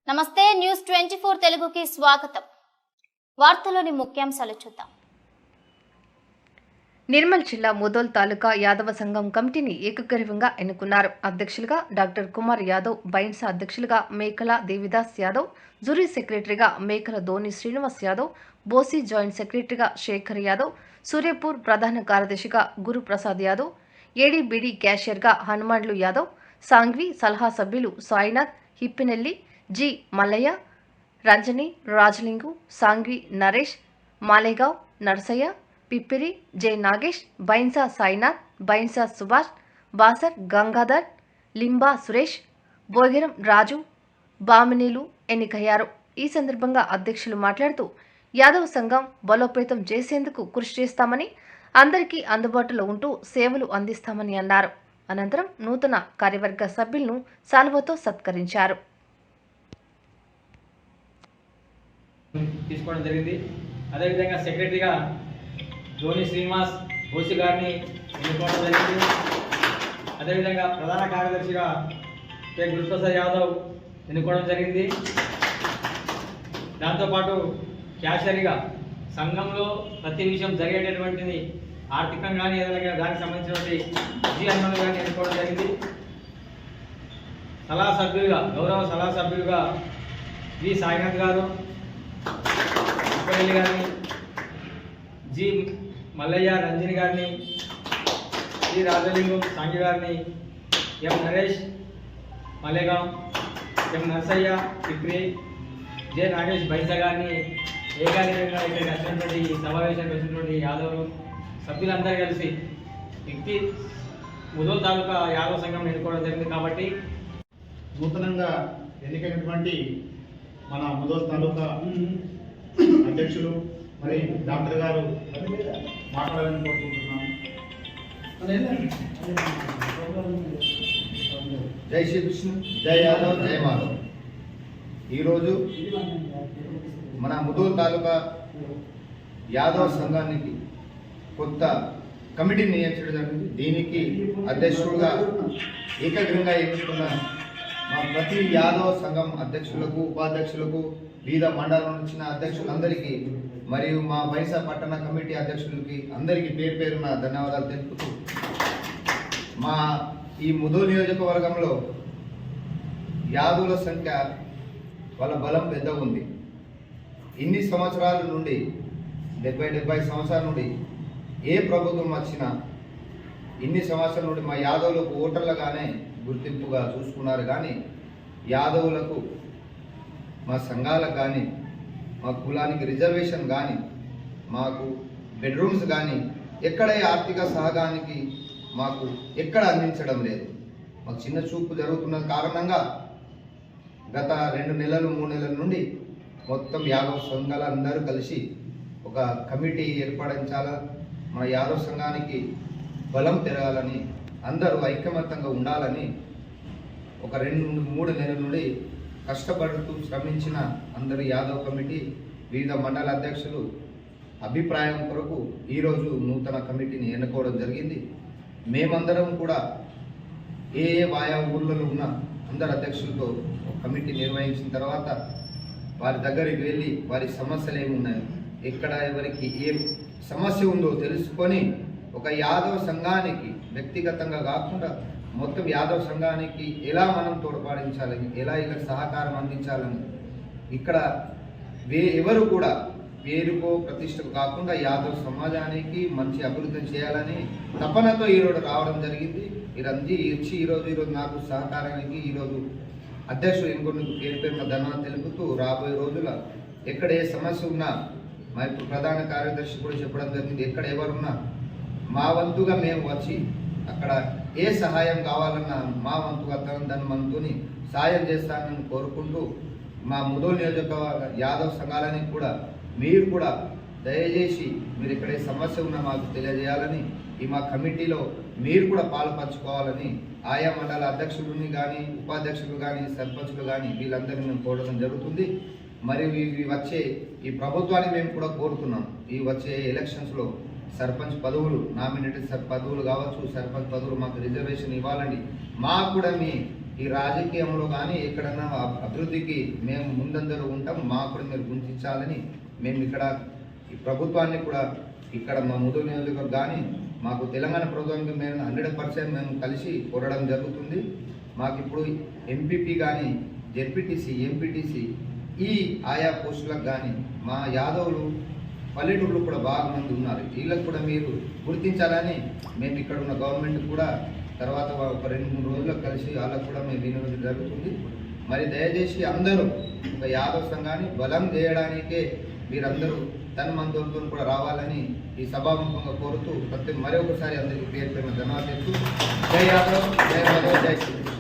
నమస్తే న్యూస్ 24 తెలుగుకి స్వాగతం. వార్తలోని ముఖ్యాంశాలు చూద్దాం. నిర్మల్ జిల్లా ముదోల్ తాలూకా యాదవ సంఘం కమిటీని ఏకగ్రీవంగా ఎన్నుకున్నారు. అధ్యక్షులుగా డాక్టర్ కుమార్ యాదవ్, బైన్సా అధ్యక్షులుగా మేకల దేవిదాస్ యాదవ్, జూరీ సెక్రటరీగా మేకల ధోని శ్రీనివాస్ యాదవ్, బోసి జాయింట్ సెక్రటరీగా శేఖర్ యాదవ్, సూర్యపూర్ ప్రధాన కార్యదర్శిగా గురుప్రసాద్ యాదవ్, ఏడీబీడీ క్యాషియర్గా హనుమాన్లు యాదవ్, సాంఘ్వి సలహా సభ్యులు సాయినాథ్, హిప్పినెల్లి, జి మల్లయ్య, రంజని, రాజలింగు, సాంఘ్వి నరేష్, మాలేగావ్ నర్సయ్య, పిప్పిరి, జె నాగేష్, బైన్సా సాయినాథ్, బైన్సా సుభాష్, బాసర్ గంగాధర్, లింబా సురేష్, బోగిరం రాజు, బామినీలు ఎన్నికయ్యారు. ఈ సందర్భంగా అధ్యక్షులు మాట్లాడుతూ యాదవ్ సంఘం బలోపేతం చేసేందుకు కృషి చేస్తామని, అందరికీ అందుబాటులో ఉంటూ సేవలు అందిస్తామని అన్నారు. అనంతరం నూతన కార్యవర్గ సభ్యులను సాల్వతో సత్కరించారు. తీసుకోవడం జరిగింది. అదేవిధంగా సెక్రటరీగా ధోని శ్రీనివాస్ బోసి గారిని ఎన్నుకోవడం జరిగింది. అదేవిధంగా ప్రధాన కార్యదర్శిగా కె గురుప్రసాద్ యాదవ్ ఎన్నుకోవడం జరిగింది. దాంతోపాటు క్యాషియర్గా సంఘంలో ప్రతి విషయం జరిగేటటువంటిది ఆర్థికంగా కానీ ఏదైనా దానికి సంబంధించినటువంటి జి హనుమాన్ గారిని ఎన్నుకోవడం జరిగింది. సలహా సభ్యులుగా గౌరవ సలహా సభ్యులుగా వి సాయినాథ్ గారు, ఉప్పరెల్లి గారిని, జి మల్లయ్య, రంజని గారిని, జి రాజలింగం సాంగి గారిని, ఎం నరేష్ మలేగాం, ఎం నర్సయ్య పిప్రి, జె నాగేష్ బైన్సా గారిని ఏకాగ్రంగా ఇక్కడికి వచ్చినటువంటి సమావేశానికి వచ్చినటువంటి యాదవులు సభ్యులందరూ కలిసి వ్యక్తి ముదోల్ తాలూకా యాదవ సంఘం ఎన్నుకోవడం జరిగింది. కాబట్టి నూతనంగా ఎన్నికైనటువంటి మన ముదోల్ తాలూకా అధ్యక్షులు మరి డాక్టర్ గారు మాట్లాడాలని కోరుకుంటున్నాను. జై శ్రీకృష్ణ, జై యాదవ్, జై మాధవ్. ఈరోజు మన ముదోల్ తాలూకా యాదవ్ సంఘానికి కొత్త కమిటీని నియమించడం జరిగింది. దీనికి అధ్యక్షుడుగా ఏకగ్రంగా ఎన్నుకున్న మా ప్రతి యాదవ్ సంఘం అధ్యక్షులకు, ఉపాధ్యక్షులకు, వివిధ మండలం వచ్చిన అధ్యక్షులందరికీ మరియు మా బైన్సా పట్టణ కమిటీ అధ్యక్షులకి అందరికీ పేరు పేరున ధన్యవాదాలు తెలుపుతూ, మా ఈ ముదోల్ నియోజకవర్గంలో యాదవుల సంఖ్య వాళ్ళ బలం పెద్ద ఉంది. ఇన్ని సంవత్సరాల నుండి 70 సంవత్సరాల నుండి ఏ ప్రభుత్వం వచ్చినా ఇన్ని సంవత్సరాల నుండి మా యాదవులకు ఓటర్లుగానే గుర్తింపుగా చూసుకున్నారు. కానీ యాదవులకు, మా సంఘాలకు కానీ, మా కులానికి రిజర్వేషన్ కానీ, మాకు బెడ్రూమ్స్ కానీ ఎక్కడ ఆర్థిక సహకారానికి మాకు ఎక్కడ అందించడం లేదు. మాకు చిన్న చూపు జరుగుతున్న కారణంగా గత 2 నెలలు 3 నెలల నుండి మొత్తం యాదవ్ సంఘాలు అందరూ కలిసి ఒక కమిటీ ఏర్పడించాలా, మన యాదవ్ సంఘానికి బలం పెరగాలని, అందరూ ఐకమత్యంగా ఉండాలని ఒక 2-3 నెలల నుండి కష్టపడుతూ శ్రమించిన అందరు యాదవ్ కమిటీ వివిధ మండల అధ్యక్షులు అభిప్రాయం కొరకు ఈరోజు నూతన కమిటీని ఎన్నుకోవడం జరిగింది. మేమందరం కూడా ఏ ఆయా ఊళ్ళలో ఉన్న అందరు అధ్యక్షులతో ఒక కమిటీ నిర్వహించిన తర్వాత వారి దగ్గరికి వెళ్ళి వారి సమస్యలు ఏమున్నాయో, ఎక్కడ ఎవరికి ఏ సమస్య ఉందో తెలుసుకొని ఒక యాదవ్ సంఘానికి వ్యక్తిగతంగా కాకుండా మొత్తం యాదవ్ సంఘానికి ఎలా మనం తోడ్పాడించాలని, ఎలా ఇలా సహకారం అందించాలని, ఇక్కడ ఎవరు కూడా పేరుకో ప్రతిష్టకు కాకుండా యాదవ్ సమాజానికి మంచి అభివృద్ధి చేయాలని తపనతో ఈరోజు రావడం జరిగింది. ఇరంజీ ఇచ్చి ఈరోజు నాకు సహకారానికి ఈరోజు అధ్యక్షుడు ఎన్నుకునేందుకు పేరు పేరున ధన్యవాదాలు తెలుపుతూ, రాబోయే రోజుల ఎక్కడ ఏ సమస్య ఉన్నా మా ఇప్పుడు ప్రధాన కార్యదర్శి కూడా చెప్పడం జరిగింది, ఎక్కడ ఎవరున్నా మా వంతుగా మేము వచ్చి అక్కడ ఏ సహాయం కావాలన్నా మా వంతుగా దాని మనతోని సాయం చేస్తానని కోరుకుంటూ, మా ముదోల్ నియోజకవర్గ యాదవ్ సంఘాలని కూడా మీరు కూడా దయచేసి మీరు ఎక్కడ సమస్య ఉన్నా మాకు తెలియజేయాలని, ఈ మా కమిటీలో మీరు కూడా పాలు పంచుకోవాలని ఆయా మండల అధ్యక్షులని కానీ, ఉపాధ్యక్షులు కానీ, సర్పంచులు కానీ వీళ్ళందరినీ మేము కోరడం జరుగుతుంది. మరియు వచ్చే ఈ ప్రభుత్వాన్ని మేము కూడా కోరుతున్నాం, ఈ వచ్చే ఎలక్షన్స్లో సర్పంచ్ పదవులు, నామినేటెడ్ పదవులు కావచ్చు, సర్పంచ్ పదవులు మాకు రిజర్వేషన్ ఇవ్వాలండి. మాకు కూడా మీ ఈ రాజకీయంలో కానీ ఎక్కడన్నా అభివృద్ధికి మేము ముందంజలో ఉంటాం, మాకు కూడా మీరు గుర్తించాలని మేము ఇక్కడ ఈ ప్రభుత్వాన్ని కూడా ఇక్కడ మా ముదూరు నియోజకవర్గం కానీ మాకు తెలంగాణ ప్రభుత్వానికి మేము 100% మేము కలిసి కోరడం జరుగుతుంది. మాకు ఇప్పుడు ఎంపీపీ కానీ జెడ్పీటీసీ ఎంపీటీసీ ఈ ఆయా పోస్టులకు కానీ మా యాదవులు పల్లెటూళ్ళు కూడా బాగా మంది ఉన్నారు, వీళ్ళకు కూడా మీరు గుర్తించాలని మేము ఇక్కడ ఉన్న గవర్నమెంట్ కూడా తర్వాత ఒక 2-3 రోజులకు కలిసి వాళ్ళకు కూడా మేము వినియోగం జరుగుతుంది. మరి దయచేసి అందరూ ఒక యాదవ సంఘాన్ని బలం చేయడానికే మీరందరూ తన మందులతో కూడా రావాలని ఈ సభాముఖంగా కోరుతూ మరొకసారి అందరికీ పేరు ధన్యవాదాలు. జై యాదవ్, జై మాధవ్, జై శ్రీ.